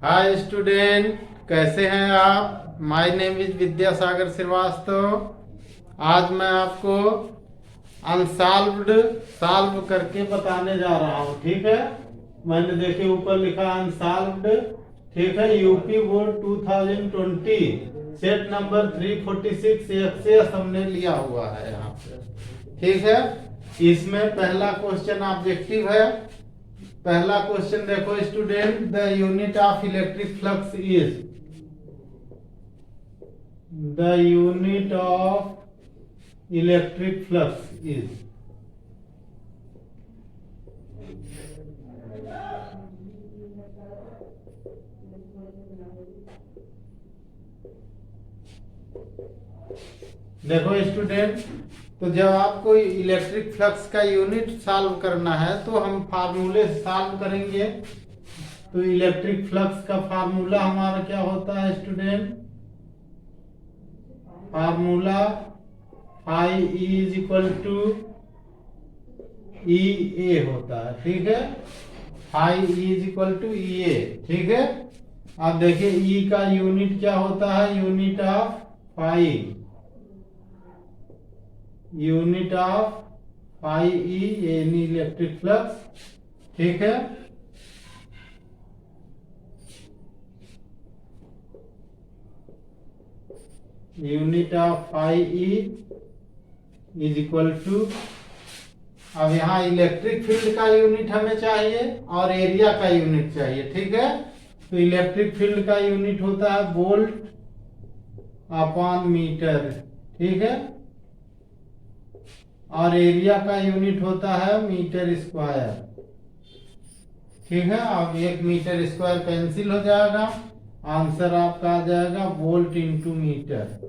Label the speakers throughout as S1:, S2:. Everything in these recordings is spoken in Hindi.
S1: हाय स्टूडेंट, कैसे हैं आप। My name is Vidyasagar Srivastava. आज मैं आपको अनसॉल्व्ड सॉल्व करके बताने जा रहा हूँ। ठीक है, मैंने देखे ऊपर लिखा अनसॉल्व्ड। ठीक है, UP board 2020 set number 346 access हमने लिया हुआ है यहाँ पे। ठीक है, इसमें पहला क्वेश्चन ऑब्जेक्टिव है। पहला क्वेश्चन देखो student, the unit of electric flux is, the unit of electric flux is. देखो स्टूडेंट, तो जब आपको इलेक्ट्रिक फ्लक्स का यूनिट सॉल्व करना है तो हम फार्मूले से सॉल्व करेंगे। तो इलेक्ट्रिक फ्लक्स का फार्मूला हमारा क्या होता है student? Formula phi is equal to E A होता है। ठीक है, phi is equal to E A. ठीक है, अब देखिए ई का यूनिट क्या होता है? Unit of phi, unit of phi E यानी इलेक्ट्रिक फ्लक्स। ठीक है, unit of phi E is equal to, अब यहाँ इलेक्ट्रिक फील्ड का यूनिट हमें चाहिए और एरिया का यूनिट चाहिए। ठीक है, तो इलेक्ट्रिक फील्ड का यूनिट होता है वोल्ट अपॉन मीटर। ठीक है, और एरिया का यूनिट होता है मीटर स्क्वायर। ठीक है, अब 1 मीटर स्क्वायर कैंसिल हो जाएगा, आंसर आपका आ जाएगा वोल्ट इंटू मीटर।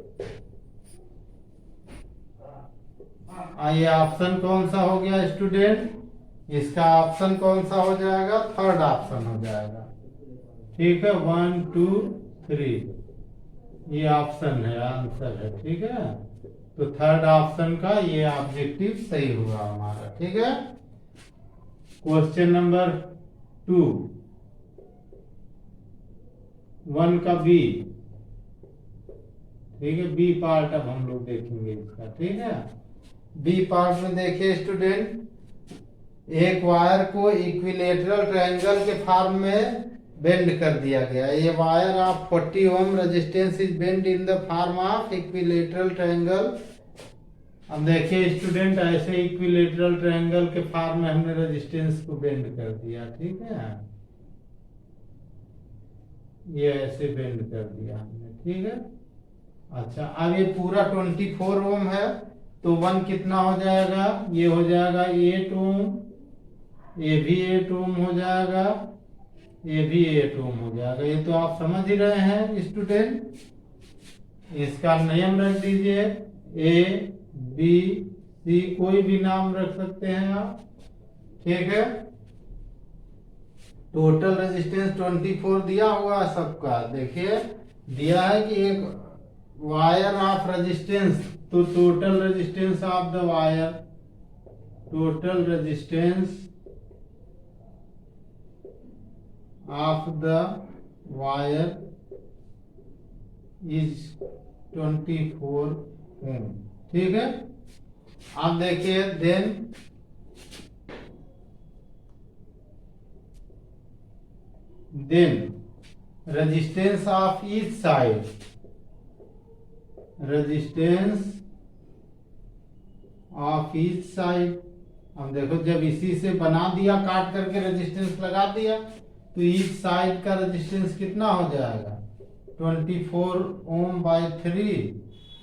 S1: ये ऑप्शन कौन सा हो गया स्टूडेंट? इसका ऑप्शन कौन सा हो जाएगा? थर्ड ऑप्शन हो जाएगा। ठीक है, 1 2 3 ये ऑप्शन है, आंसर है। ठीक है, तो थर्ड ऑप्शन का ये ऑब्जेक्टिव सही हुआ हमारा। ठीक है, क्वेश्चन नंबर 2, 1 का बी। ठीक है, बी पार्ट अब हम लोग देखेंगे इसका। ठीक है, बी पार्ट में देखिए स्टूडेंट, एक वायर को इक्विलेटरल ट्रायंगल के फॉर्म में बेंड कर दिया गया। ये wire of 40 ohm resistance is bend in the form of equilateral triangle. अब देखिए स्टूडेंट, ऐसे इक्विलेटरल ट्रायंगल के फॉर्म में हमने रेजिस्टेंस को बेंड कर दिया। ठीक है, ये ऐसे बेंड कर दिया हमने। ठीक है, अच्छा अब ये पूरा 24 ओम है, तो 1 कितना हो जाएगा? ये हो जाएगा 8 ओम, ये भी 8 ओम हो जाएगा, ये भी 8 ओम हो जाएगा। ये तो आप समझ ही रहे हैं स्टूडेंट। इसका नियम रख दीजिए, ए बी सी, कोई भी नाम रख सकते हैं आप। ठीक है, टोटल रेजिस्टेंस 24 दिया हुआ है सबका। देखिए दिया है कि एक वायर ऑफ रेजिस्टेंस, तो total resistance of the wire, total resistance of the wire is 24 ohm. ठीक है, आप देखिए then resistance of each side, resistance of each side. अब देखो, जब इसी से बना दिया, काट करके रेजिस्टेंस लगा दिया, तो ईच साइड का रेजिस्टेंस कितना हो जाएगा? 24 ओम बाई 3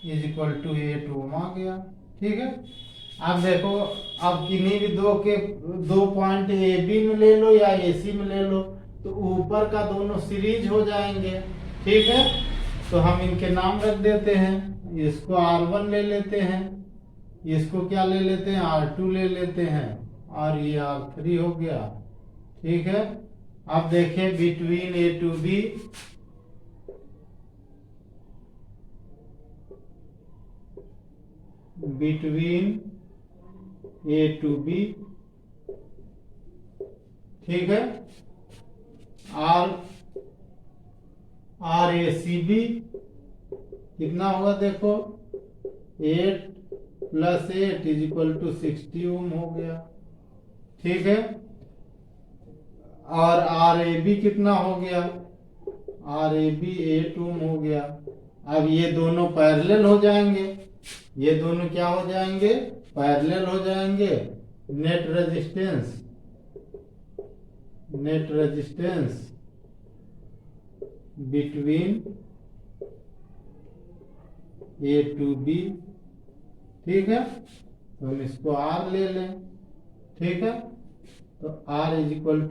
S1: इज इक्वल टू 8 ओम आ गया। ठीक है, अब देखो, अब किन्हीं भी दो पॉइंट ए बी में ले लो या ए सी में ले लो, तो ऊपर का दोनों सीरीज हो जाएंगे। ठीक है, तो हम इनके नाम रख देते हैं। इसको R1 ले लेते हैं, इसको क्या ले लेते हैं? R2 ले लेते हैं, और ये R3 हो गया। ठीक है, अब देखिए between A to B, between A to B. ठीक है, R R A C B कितना होगा देखो 8 + 8 = 60 ओम हो गया। ठीक है, और आर ए बी कितना हो गया, आर ए बी 8 ओम हो गया। अब ये दोनों पैरेलल हो जाएंगे, ये दोनों क्या हो जाएंगे, पैरेलल हो जाएंगे। Net resistance between A to B. ठीक है, तो हम इसको आर ले लें। ठीक है, तो R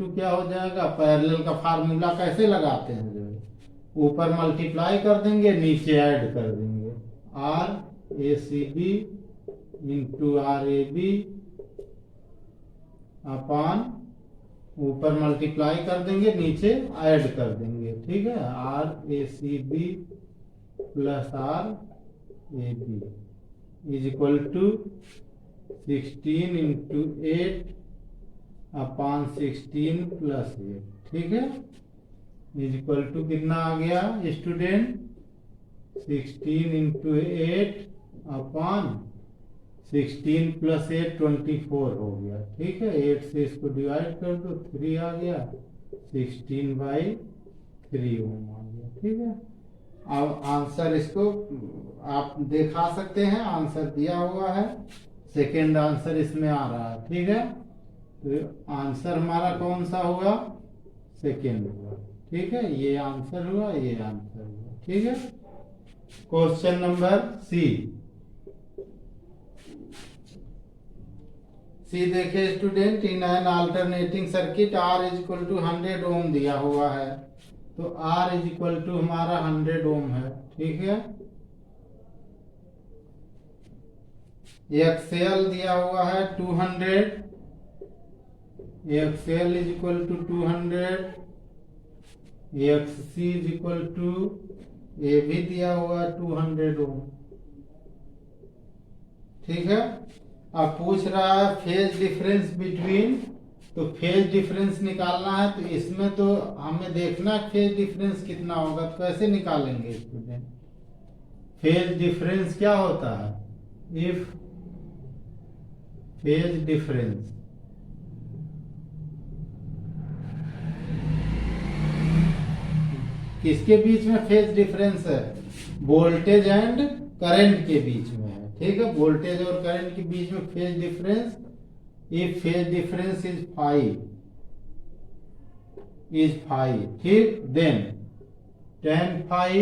S1: = क्या हो जाएगा, पैरेलल का फार्मूला कैसे लगाते हैं, जो ऊपर मल्टीप्लाई कर देंगे, नीचे ऐड कर देंगे। R A C B into R A B upon, ऊपर मल्टीप्लाई कर देंगे, नीचे ऐड कर देंगे। ठीक है, R A C B plus R A B = 16 × 8 upon 16 + 8। ठीक है, = कितना आ गया स्टूडेंट, 16 × 8 अपान 16 + 8 24 हो गया। ठीक है, 8 से इसको डिवाइड कर दो, 3 आ गया, 16/3 ओम आ गया। ठीक है, अब आंसर इसको आप दिखा सकते हैं, आंसर दिया हुआ है, सेकेंड आंसर इसमें आ रहा है। ठीक है, तो आंसर हमारा कौन सा हुआ, सेकेंड हुआ। ठीक है, ये आंसर हुआ, ये आंसर हुआ। ठीक है, क्वेश्चन नंबर सी देखे student, in an alternating circuit R = 100 ओम दिया हुआ है, तो R = हमारा 100 ओम है। ठीक है, XL दिया हुआ है 200, XL = 200, XC = ये भी दिया हुआ है 200 ओम। ठीक है, अब पूछ रहा है फेज डिफरेंस बिटवीन, तो फेज डिफरेंस निकालना है, तो इसमें तो हमें देखना फेज डिफरेंस कितना होगा, तो कैसे निकालेंगे स्टूडेंट, फेज डिफरेंस क्या होता है, इफ फेज डिफरेंस किसके बीच में फेज डिफरेंस है, वोल्टेज एंड करंट के बीच में है। ठीक है, वोल्टेज और करंट के बीच में phase difference, if phase difference is 5, ठीक, then tan phi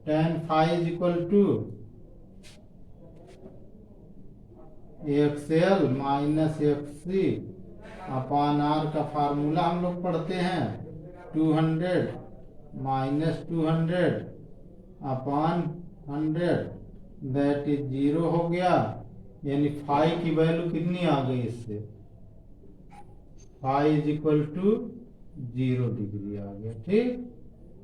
S1: = XL - XC upon R का फार्मूला हम लोग पढ़ते हैं, 200 - 200 अपान 100 दैट इज 0 हो गया, यानी फाई की वैल्यू कितनी आ गई इससे, फाई = 0 डिग्री आ गया। ठीक,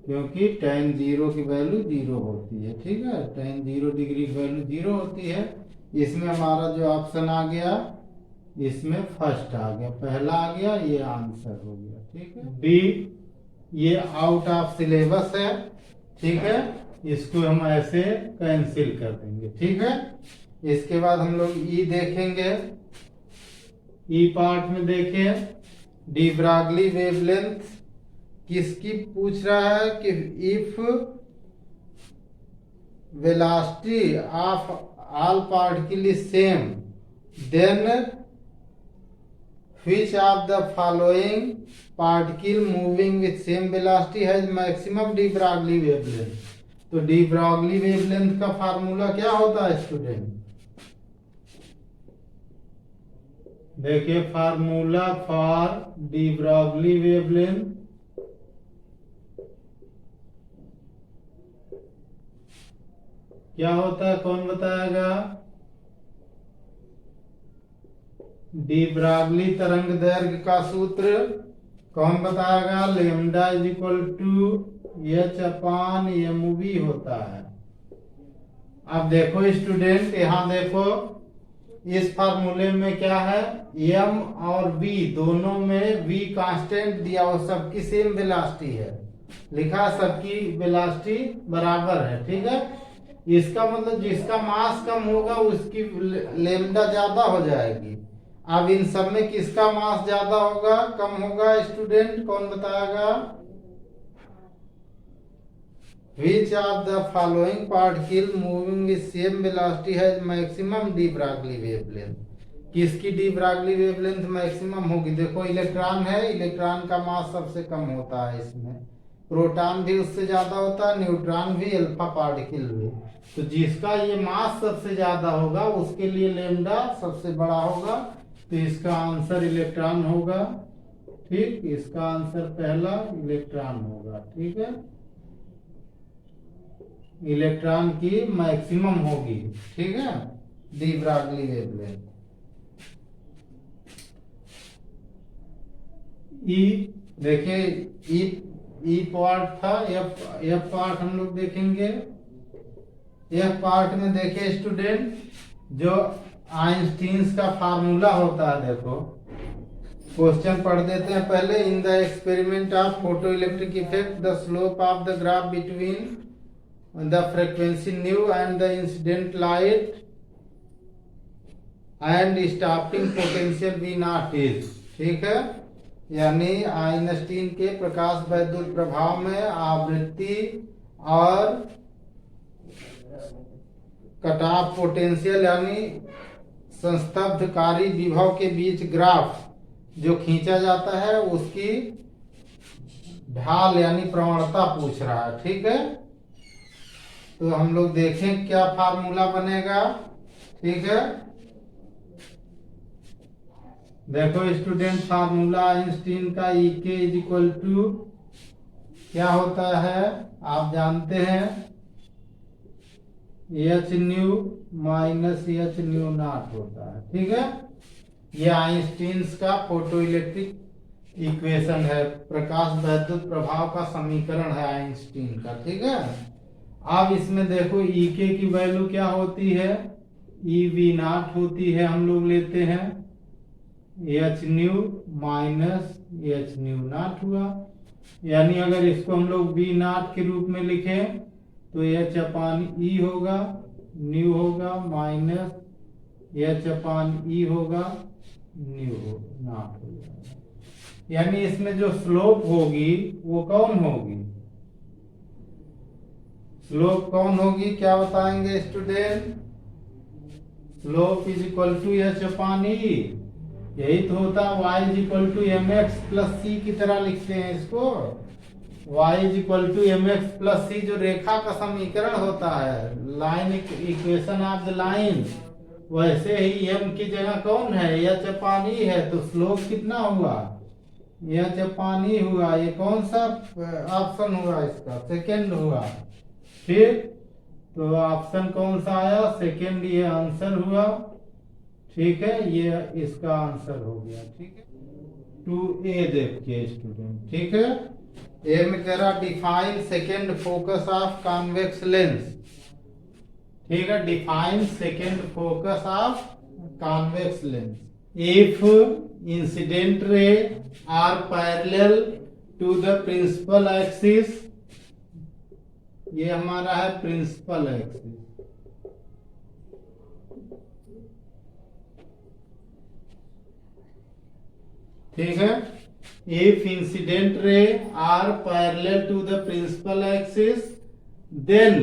S1: क्योंकि tan 0 की वैल्यू 0 होती है। ठीक है, tan 0 डिग्री की वैल्यू 0 होती है। इसमें हमारा जो ऑप्शन आ गया, इसमें फर्स्ट आ गया, पहला आ गया, ये आंसर हो गया। ठीक है, बी ये आउट ऑफ सिलेबस है। ठीक है, इसको हम ऐसे कैंसिल कर देंगे। ठीक है, इसके बाद हम लोग ई देखेंगे। ई पार्ट में देखें, डी ब्रागली वेवलेंथ किसकी पूछ रहा है कि if velocity of all particle is same then which of the following particle moving with same velocity has maximum de Broglie wavelength। तो डी ब्रॉगली वेवलेंथ का फार्मूला क्या होता है स्टूडेंट, देखिए formula for de Broglie wavelength क्या होता है, कौन बताएगा, डी ब्रॉगली तरंग दैर्घ्य का सूत्र कौन बताएगा, लैम्डा = H/mv होता है। अब देखो स्टूडेंट, यहां देखो इस फार्मूले में क्या है, m और v दोनों में v कांस्टेंट दिया हुआ, सबकी सेम वेलोसिटी है, लिखा सबकी वेलोसिटी बराबर है, ठीक है। इसका मतलब जिसका मास कम होगा उसकी लेमडा ज्यादा हो जाएगी। अब इन सब में किसका मास ज्यादा होगा, कम होगा, स्टूडेंट कौन बताएगा? Which of the following particle moving with same velocity has maximum de Broglie wavelength? किसकी डी ब्रागली वेवलेंथ मैक्सिमम होगी? देखो इलेक्ट्रॉन है, इलेक्ट्रॉन का मास सबसे कम होता है इसमें, प्रोटॉन भी उससे ज्यादा होता है, न्यूट्रॉन भी, अल्फा पार्टिकल भी। तो जिसका ये मास सबसे ज्यादा होगा उसके लिए लेमडा सबसे बड़ा होगा, तो इसका आंसर इलेक्ट्रॉन होगा, ठीक। इसका आंसर पहला इलेक्ट्रॉन होगा, ठीक है। इलेक्ट्रॉन की मैक्सिमम होगी, ठीक है, डी ब्रागली वेवलेंथ। ई देखिए, ई पार्ट था, एफ पार्ट हम लोग देखेंगे। एफ पार्ट में देखिए स्टूडेंट, जो आइंस्टीन्स का फार्मूला होता है, देखो क्वेश्चन पढ़ देते हैं पहले। In the experiment of photo electric effect the slope of the graph between the frequency nu and the incident light and stopping potential V naught is, ठीक है। यानी आइंस्टीन के प्रकाश वैद्युत प्रभाव में आवृत्ति और कट ऑफ पोटेंशियल यानी संस्तब्धकारी विभव के बीच ग्राफ जो खींचा जाता है उसकी ढाल यानी प्रवणता पूछ रहा है, ठीक है। तो हम लोग देखें क्या फार्मूला बनेगा, ठीक है। देखो स्टूडेंट, फार्मूला आइंस्टीन का ई के इज इक्वल टू क्या होता है, आप जानते हैं, H new minus H new not होता है, ठीक है। ये आइंस्टीन्स का फोटो इलेक्ट्रिक इक्वेशन है, प्रकाश वैद्युत प्रभाव का समीकरण है आइंस्टीन का, ठीक है। अब इसमें देखो ई के की वैल्यू क्या होती है, ई वी नॉट होती है, हम लोग लेते हैं H new minus H new not हुआ। यानी अगर इसको हम लोग वी नॉट के रूप में लिखें तो एच अपान ई होगा, न्यू होगा, माइनस एच अपान ई होगा, न्यू नॉट होगा। यानी इसमें जो स्लोप होगी वो कौन होगी, स्लोप कौन होगी, क्या बताएंगे student? Slope is equal to H upon E, यही तो होता है। y is equal to M X plus C की तरह लिखते हैं इसको, y is equal to M X plus C, जो रेखा का समीकरण होता है, line equation of the line, वैसे ही m की जगह कौन है, एच अपान ई है, तो स्लोप कितना हुआ, एच अपान ई हुआ। ये कौन सा ऑप्शन हुआ इसका, सेकेंड हुआ, ठीक। तो ऑप्शन कौन सा आया, सेकेंड, ये आंसर हुआ, ठीक है। ये इसका आंसर हो गया, ठीक है। 2A देखिए स्टूडेंट, ठीक है। ए में कह रहा define second focus of convex lens, ठीक है। Define second focus of convex lens if incident ray are parallel to the principal axis, ये हमारा है प्रिंसिपल एक्सिस, ठीक है। If incident ray are parallel to the principal axis then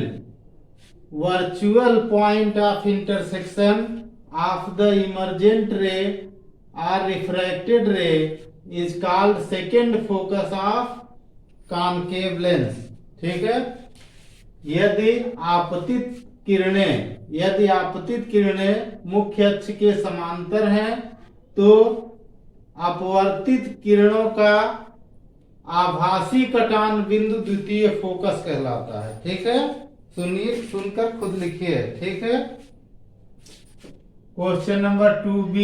S1: virtual point of intersection of the emergent ray or refracted ray is called second focus of concave lens, ठीक है। यदि आपतित किरणें मुख्य अक्ष के समांतर हैं तो अपवर्तित किरणों का आभासी कटान बिंदु द्वितीय फोकस कहलाता है, ठीक है। सुनिए, सुनकर खुद लिखिए, ठीक है। क्वेश्चन नंबर 2B,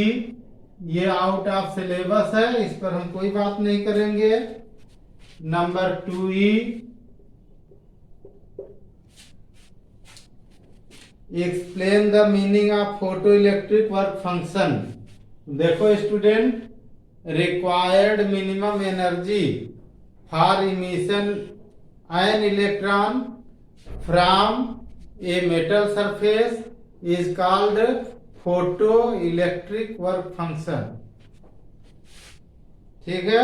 S1: ये आउट ऑफ सिलेबस है, इस पर हम कोई बात नहीं करेंगे। Number 2E, explain the meaning of photo electric work function. देखो student, required minimum energy for emission an electron from a metal surface is called photo electric work function. ठीक है,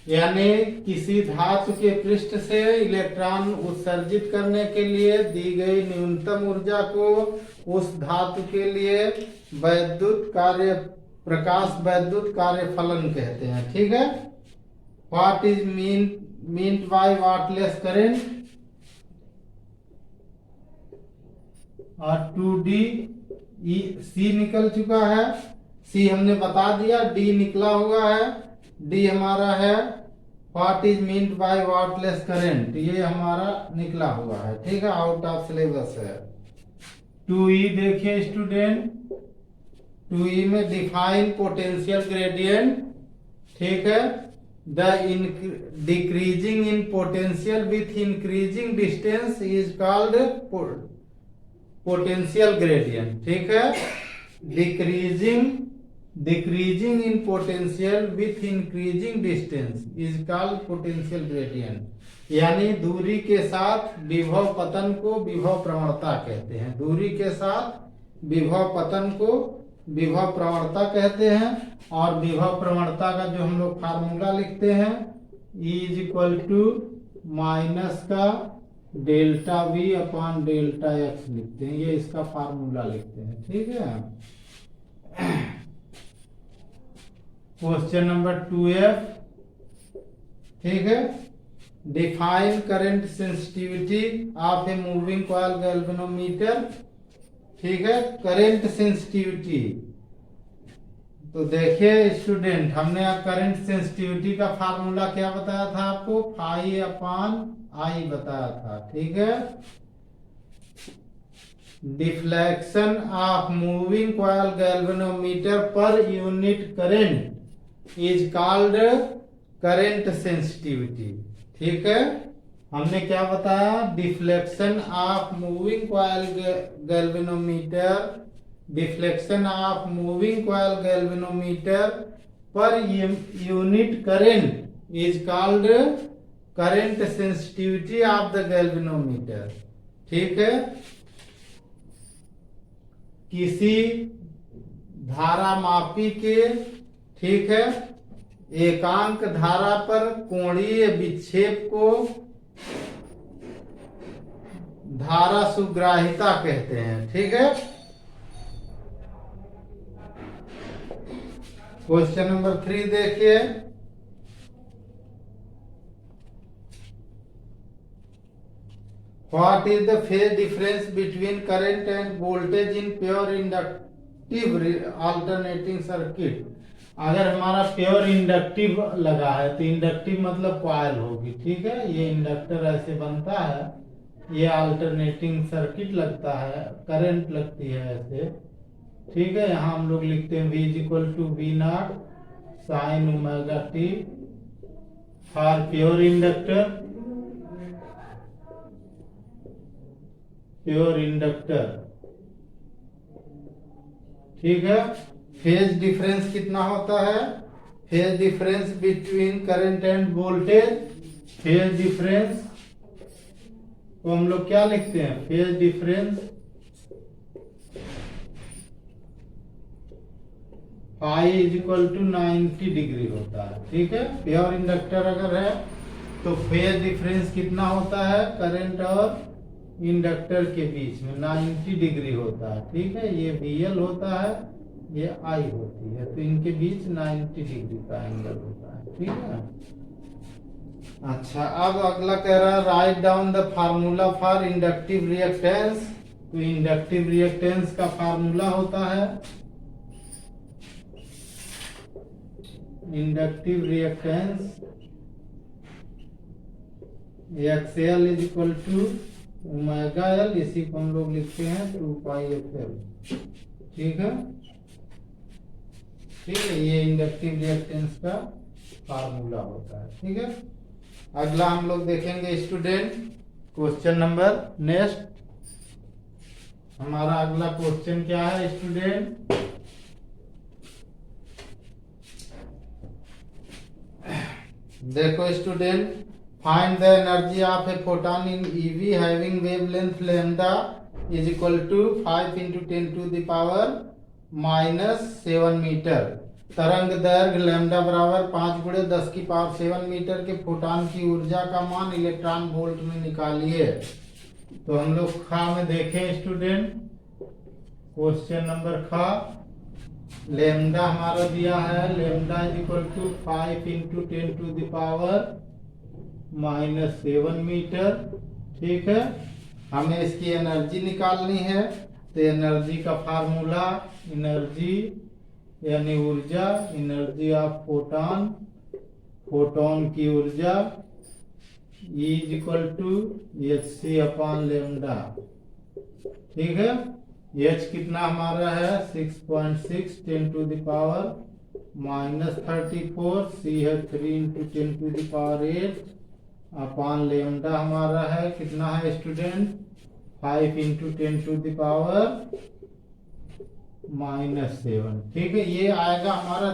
S1: यानी किसी धातु के पृष्ठ से इलेक्ट्रॉन उत्सर्जित करने के लिए दी गई न्यूनतम ऊर्जा को उस धातु के लिए वैद्युत कार्य प्रकाश वैद्युत कार्य फलन कहते हैं। ठीक है, what is meant by wattless current और 2D सी निकल चुका है, सी हमने बता दिया, डी निकला हुआ है, डी हमारा है what is meant by wattless current, ये हमारा निकला हुआ है। ठीक है, आउट ऑफ सिलेबस है। 2E देखिए स्टूडेंट, 2E में डिफाइन पोटेंशियल ग्रेडियंट। ठीक है, the decreasing in potential with increasing distance is called potential gradient. ठीक है, decreasing in potential with increasing distance is called potential gradient, यानी दूरी के साथ विभव पतन को विभव प्रवणता कहते हैं। दूरी के साथ विभव पतन को विभव प्रवणता कहते हैं। और विभव प्रवणता का जो हम लोग फार्मूला लिखते हैं, E is equal to minus का delta V upon delta x लिखते हैं, ये इसका फार्मूला लिखते हैं। ठीक है, क्वेश्चन नंबर 2F। ठीक है, define current sensitivity of a moving coil galvanometer. ठीक है, करंट सेंसिटिविटी, तो देखिए स्टूडेंट, हमने करंट सेंसिटिविटी का फार्मूला क्या बताया था आपको, फाई अपॉन आई बताया था। ठीक है, deflection of moving coil galvanometer per unit current is called current sensitivity. ठीक है, हमने क्या बताया, deflection of moving coil galvanometer, deflection of moving coil galvanometer per unit current is called current sensitivity of the galvanometer. ठीक है, किसी धारा मापी के, ठीक है, एकांक धारा पर कोणीय विक्षेप को धारा सुग्राहिता कहते हैं। ठीक है, क्वेश्चन नंबर 3 देखिए, what is the phase difference between current and voltage in pure inductive alternating circuit. अगर हमारा प्योर इंडक्टिव लगा है तो इंडक्टिव मतलब कॉइल होगी। ठीक है, ये इंडक्टर ऐसे बनता है, ये अल्टरनेटिंग सर्किट लगता है, करंट लगती है ऐसे। ठीक है, यहाँ हम लोग लिखते हैं V is equal to V0 sine omega T for pure inductor, pure inductor. ठीक है, फेज डिफरेंस कितना होता है, phase difference between current and voltage, phase difference को हम लोग क्या लिखते हैं, phase difference phi is equal to 90 degree होता है। ठीक है, प्योर इंडक्टर अगर है तो फेज डिफरेंस कितना होता है, करंट और इंडक्टर के बीच में 90 डिग्री होता है। ठीक है, ये VL होता है, ये I होती है, तो इनके बीच 90 डिग्री का एंगल होता है। ठीक है, अच्छा, अब अगला कह रहा है write down the formula for inductive reactance. तो इंडक्टिव रिएक्टेंस का फार्मूला होता है, inductive reactance XL is equal to omega L, इसी को हम लोग लिखते हैं 2πfL। ठीक है, ठीक है, ये इंडक्टिव रिएक्टेंस का फार्मूला होता है। ठीक है, अगला हम लोग देखेंगे स्टूडेंट क्वेश्चन नंबर नेक्स्ट हमारा अगला क्वेश्चन क्या है स्टूडेंट? देखो student, find the energy of a photon in eV having wavelength lambda is equal to 5 × 10⁻⁻7 metre. तरंग दैर्घ्य लैम्डा बराबर 5 × 10⁻7 मीटर के फोटॉन की ऊर्जा का मान इलेक्ट्रॉन वोल्ट में निकालिए। तो हम लोग खा में देखें स्टूडेंट, क्वेश्चन नंबर खा, लेमडा हमारा दिया है, lambda is equal to 5 × 10⁻⁻7 metre. ठीक है, हमें इसकी एनर्जी निकालनी है। तो एनर्जी का फार्मूला, एनर्जी यानी ऊर्जा, एनर्जी ऑफ फोटॉन, फोटॉन की ऊर्जा E is equal to hc/λ। ठीक है, H कितना हमारा है 6.6 10⁻⁻34, C है 3 × 10⁸ अपान लेमडा हमारा है कितना है स्टूडेंट 5 × 10⁻⁻7। ठीक है, ये आएगा हमारा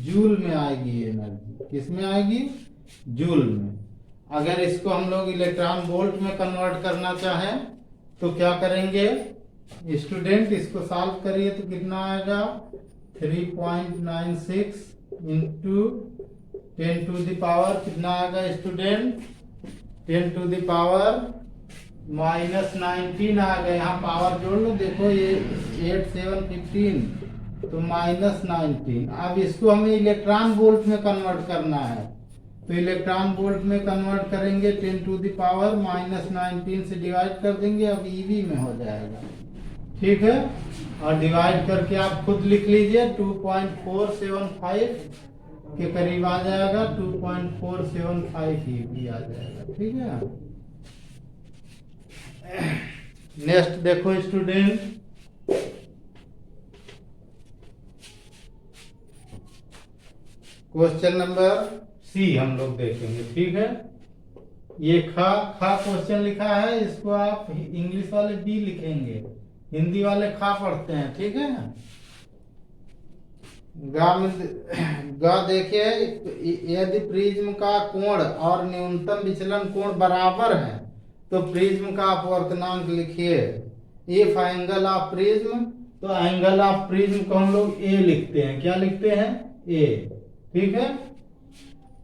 S1: जूल में आएगी ये एनर्जी। किस में आएगी? जूल में। अगर इसको हम लोग इलेक्ट्रॉन वोल्ट में कन्वर्ट करना चाहें तो क्या करेंगे स्टूडेंट? इसको सॉल्व करिए तो कितना आएगा 3.96 × 10⁻, कितना आएगा स्टूडेंट 10⁻−19 आ गए। यहाँ पावर जोड़ लो, देखो ये 8 7 15 तो -19। अब इसको हमें इलेक्ट्रॉन वोल्ट में कन्वर्ट करना है, तो इलेक्ट्रॉन वोल्ट में कन्वर्ट करेंगे 10⁻−19 से डिवाइड कर देंगे, अब ईवी में हो जाएगा। ठीक है, और डिवाइड करके आप खुद लिख लीजिए 2.475 के करीब आ जाएगा, 2.475 ईवी आ जाएगा। ठीक है, नेक्स्ट देखो स्टूडेंट, क्वेश्चन नंबर सी हम लोग देखेंगे। ठीक है, ये खा क्वेश्चन लिखा है, इसको आप इंग्लिश वाले बी लिखेंगे, हिंदी वाले खा पढ़ते हैं। ठीक है, गा देखिए, यदि प्रिज्म का कोण और न्यूनतम विचलन कोण बराबर है तो प्रिज्म का अपवर्तनांक लिखिए। इफ एंगल ऑफ प्रिज्म, तो एंगल ऑफ प्रिज्म को हम लोग ए लिखते हैं। क्या लिखते हैं? ए। ठीक है,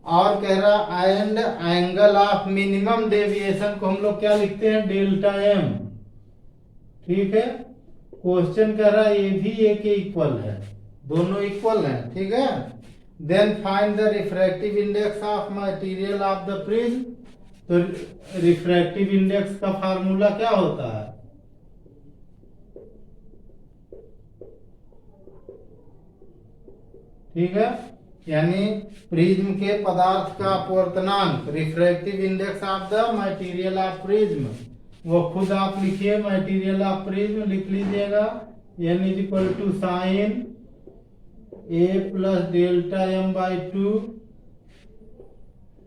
S1: और कह रहा and angle of minimum deviation को हम लोग क्या लिखते हैं? Delta M. ठीक है, क्वेश्चन कह रहा है ये भी ए के इक्वल है, दोनों इक्वल हैं। ठीक है, then find the refractive index of material of the prism. तो रिफ्रैक्टिव इंडेक्स का फार्मूला क्या होता है? ठीक है, यानी प्रिज्म के पदार्थ का अपवर्तनांक, refractive index of the material of prism, वो खुद आप लिखिए, मटेरियल ऑफ प्रिज्म लिख लीजिएगा, n is equal to sine a plus delta m/2।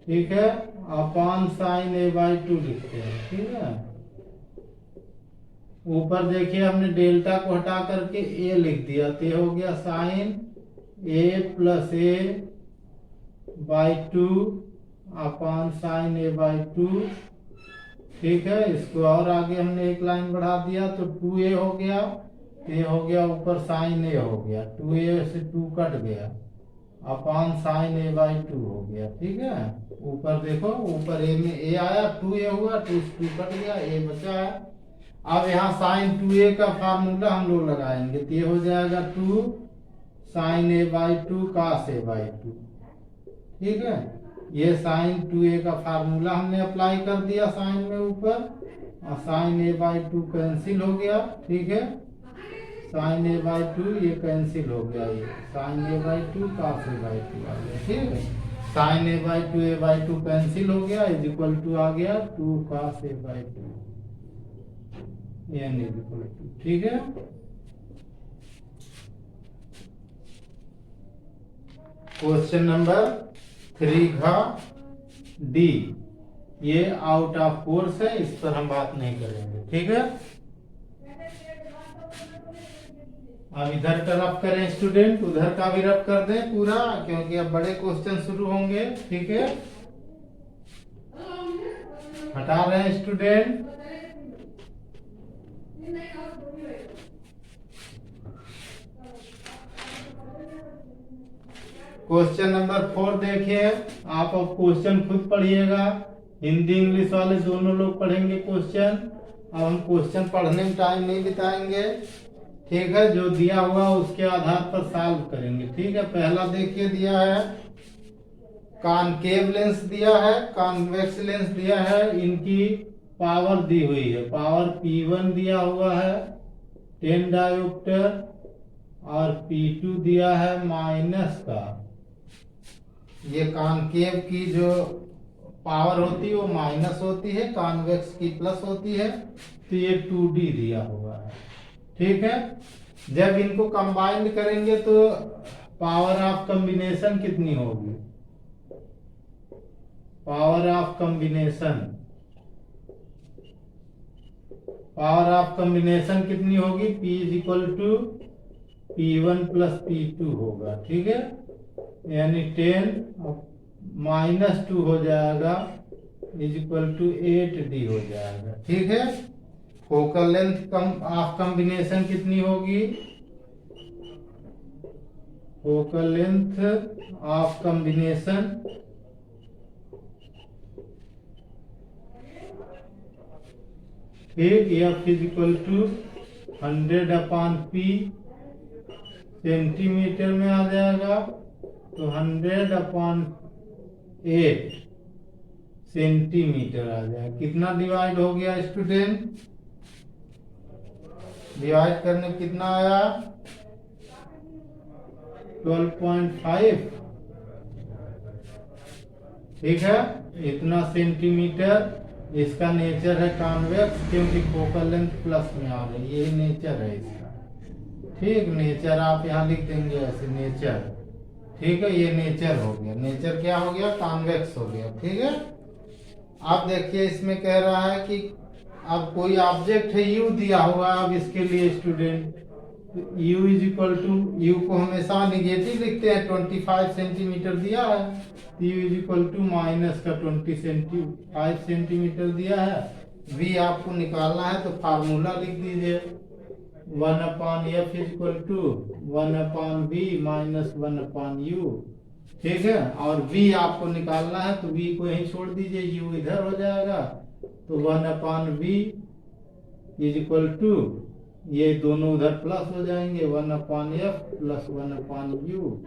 S1: ठीक है, अपान साइन a/2 लिखते हैं। ठीक है, ऊपर देखिए हमने डेल्टा को हटा करके a लिख दिया, तो ये हो गया sine a plus a/2 upon sine a/2। ठीक है, इसको और आगे हमने एक लाइन बढ़ा दिया तो 2a हो गया, ये हो गया ऊपर साइन a हो गया, 2a से 2 कट गया, अपान साइन a/2 हो गया। ठीक है, ऊपर देखो, ऊपर a में a आया, 2a हुआ, 2 से 2 कट गया, a बचा है। अब यहाँ साइन 2a का फार्मूला हम लोग लगाएंगे, तो ये हो जाएगा 2 साइन a/2 cos a/2। ठीक है, ये साइन 2a का फार्मूला हमने अप्लाई कर दिया साइन में ऊपर, और साइन a/2 कैंसिल हो गया। ठीक है, साइन a/2 ये कैंसिल हो गया, ये साइन a/2 cos a/2 आ गया। ठीक है, साइन a/2 कैंसिल हो गया, इज इक्वल टू आ गया 2 cos a/2 n is equal to. ठीक है, क्वेश्चन नंबर 3 का डी, ये आउट ऑफ कोर्स है, इस पर हम बात नहीं करेंगे। ठीक है, अब इधर का रफ करें स्टूडेंट, उधर का भी रफ कर दें पूरा, क्योंकि अब बड़े क्वेश्चन शुरू होंगे। ठीक है, हटा रहे हैं स्टूडेंट। क्वेश्चन नंबर 4 देखिए, आप अब क्वेश्चन खुद पढ़िएगा, हिंदी इंग्लिश वाले दोनों लोग पढ़ेंगे क्वेश्चन। अब हम क्वेश्चन पढ़ने में टाइम नहीं बिताएंगे, ठीक है, जो दिया हुआ उसके आधार पर सॉल्व करेंगे। ठीक है, पहला देखिए दिया है कॉनकेव लेंस दिया है, कॉन्वेक्स लेंस दिया है, इनकी पावर दी हुई है, पावर P1 दिया हुआ है 10 डायोप्टर और P2 दिया है माइनस का। ये कॉनकेव की जो पावर होती है वो माइनस होती है, कॉन्वेक्स की प्लस होती है, तो ये 2D दिया हुआ है। ठीक है, जब इनको कंबाइंड करेंगे तो पावर ऑफ कॉम्बिनेशन कितनी होगी? Power of combination, power of combination कितनी होगी? P is equal to P1 plus P2 होगा। ठीक है, यानी 10 माइनस 2 हो जाएगा इज इक्वल टू 8D हो जाएगा। ठीक है, फोकल लेंथ ऑफ कॉम्बिनेशन कितनी होगी? फोकल लेंथ ऑफ कॉम्बिनेशन ठीक, F is equal to 100/P centimetre में आ जाएगा, तो 100/8 सेंटीमीटर आ जाएगा। कितना डिवाइड हो गया स्टूडेंट? डिवाइड करने कितना आया? 12.5। ठीक है, इतना सेंटीमीटर। इसका नेचर है कॉन्वेक्स, क्योंकि फोकल लेंथ प्लस में आ रही है, यही नेचर है इसका। ठीक, नेचर आप यहाँ लिख देंगे ऐसे, नेचर। ठीक है, ये नेचर हो गया। नेचर क्या हो गया? कॉन्वेक्स हो गया। ठीक है, आप देखिए इसमें कह रहा है कि अब कोई ऑब्जेक्ट है U दिया हुआ है। अब इसके लिए student U is equal to, U को हमेशा निगेटिव लिखते हैं, 25 सेंटीमीटर दिया है, U is equal to minus का 25 सेंटीमीटर दिया है। V आपको निकालना है तो फार्मूला लिख दीजिए, 1/F is equal to 1/V minus 1/U। ठीक है, और V आपको निकालना है तो V को यहीं छोड़ दीजिए, U इधर हो जाएगा, तो 1/V इज इक्वल टू, ये दोनों उधर प्लस हो जाएंगे, 1/F प्लस 1/U।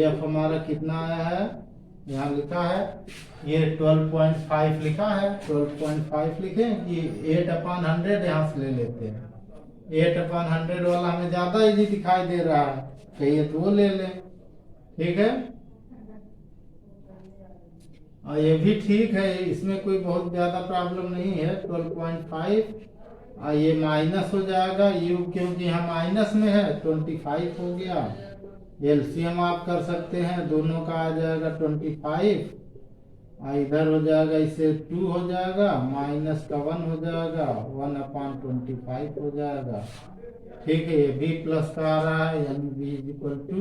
S1: F हमारा कितना आया है? यहाँ लिखा है, ये 12.5 लिखा है, 12.5 लिखें कि 8/100 यहाँ से ले लेते हैं। 8/100 वाला हमें ज्यादा इजी दिखाई दे रहा है, कहिए तो वो ले लें। ठीक है, और ये भी ठीक है, इसमें कोई बहुत ज्यादा प्रॉब्लम नहीं है। 12.5 और ये माइनस हो जाएगा U, क्योंकि यहाँ माइनस में है, 25 हो गया। एलसीएम आप कर सकते हैं, दोनों का आ जाएगा 25 और इधर हो जाएगा, इससे 2 हो जाएगा, माइनस का 1 हो जाएगा, 1/25 हो जाएगा। ठीक है, ये भी प्लस का आ रहा है, यानी V is equal to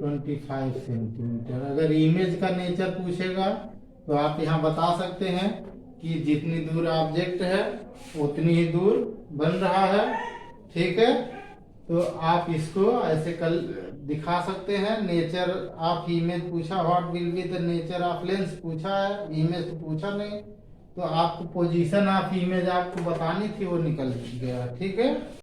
S1: 25 centimetre. अगर इमेज का नेचर पूछेगा तो आप यहाँ बता सकते हैं कि जितनी दूर ऑब्जेक्ट है उतनी ही दूर बन रहा है। ठीक है, तो आप इसको ऐसे कल दिखा सकते हैं। नेचर ऑफ इमेज पूछा, what will be the nature of lens पूछा है, इमेज तो पूछा नहीं, तो आपको पोजीशन ऑफ इमेज आपको बतानी थी, वो निकल गया। ठीक है।